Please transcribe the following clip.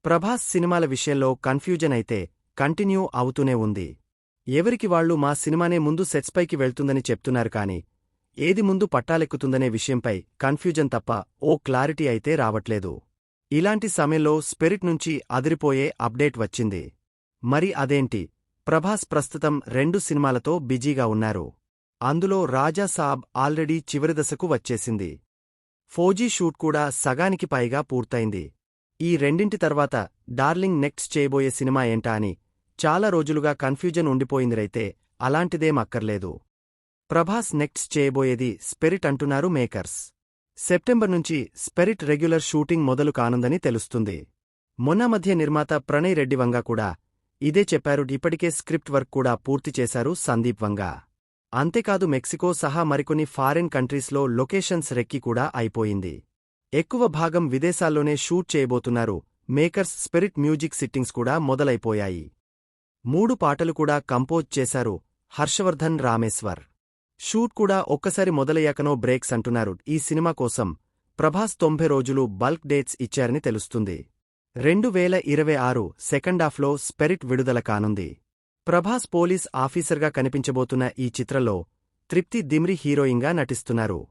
ప్రభాస్ సినిమాల విషయంలో కన్ఫ్యూజన్ అయితే కంటిన్యూ అవుతూనే ఉంది. ఎవరికి వాళ్లు మా సినిమానే ముందు సెట్స్పైకి వెళ్తుందని చెప్తున్నారు కాని ఏది ముందు పట్టాలెక్కుతుందనే విషయంపై కన్ఫ్యూజన్ తప్ప ఓ క్లారిటీ అయితే రావట్లేదు. ఇలాంటి సమయంలో స్పిరిట్ నుంచి అదిరిపోయే అప్డేట్ వచ్చింది. మరి అదేంటి? ప్రభాస్ ప్రస్తుతం 2 సినిమాలతో బిజీగా ఉన్నారు. అందులో రాజా సాబ్ ఆల్రెడీ చివరి దశకు వచ్చేసింది. ఫౌజీ షూట్ కూడా సగానికి పైగా పూర్తయింది. ఈ రెండింటి తర్వాత డార్లింగ్ నెక్స్ట్ చేయబోయే సినిమా ఏంటా అని చాలా రోజులుగా కన్ఫ్యూజన్ ఉండిపోయిందిరైతే అలాంటిదేం అక్కర్లేదు. ప్రభాస్ నెక్స్ట్ చేయబోయేది స్పిరిట్ అంటున్నారు మేకర్స్. సెప్టెంబర్ నుంచి స్పిరిట్ రెగ్యులర్ షూటింగ్ మొదలు కానుందని తెలుస్తుంది. మొన్న మధ్య నిర్మాత ప్రణయ్ రెడ్డి వంగా కూడా ఇదే చెప్పారు. ఇప్పటికే స్క్రిప్ట్ వర్క్ కూడా పూర్తి చేశారు సందీప్ వంగా. అంతేకాదు మెక్సికో సహా మరికొన్ని ఫారిన్ కంట్రీస్లో లొకేషన్స్ రెక్కి కూడా అయిపోయింది. ఎక్కువ భాగం విదేశాల్లోనే షూట్ చేయబోతున్నారు మేకర్స్. స్పిరిట్ మ్యూజిక్ సిట్టింగ్స్ కూడా మొదలైపోయాయి. 3 పాటలు కూడా కంపోజ్ చేశారు హర్షవర్ధన్ రామేశ్వర్. షూట్ కూడా ఒక్కసారి మొదలయ్యాకనో బ్రేక్స్ అంటున్నారు. ఈ సినిమా కోసం ప్రభాస్ 90 రోజులు బల్క్ డేట్స్ ఇచ్చారని తెలుస్తుంది. 2026 సెకండాఫ్లో స్పిరిట్ విడుదల కానుంది. ప్రభాస్ పోలీస్ ఆఫీసర్గా కనిపించబోతున్న ఈ చిత్రంలో తృప్తి దిమ్రి హీరోయిన్గా నటిస్తున్నారు.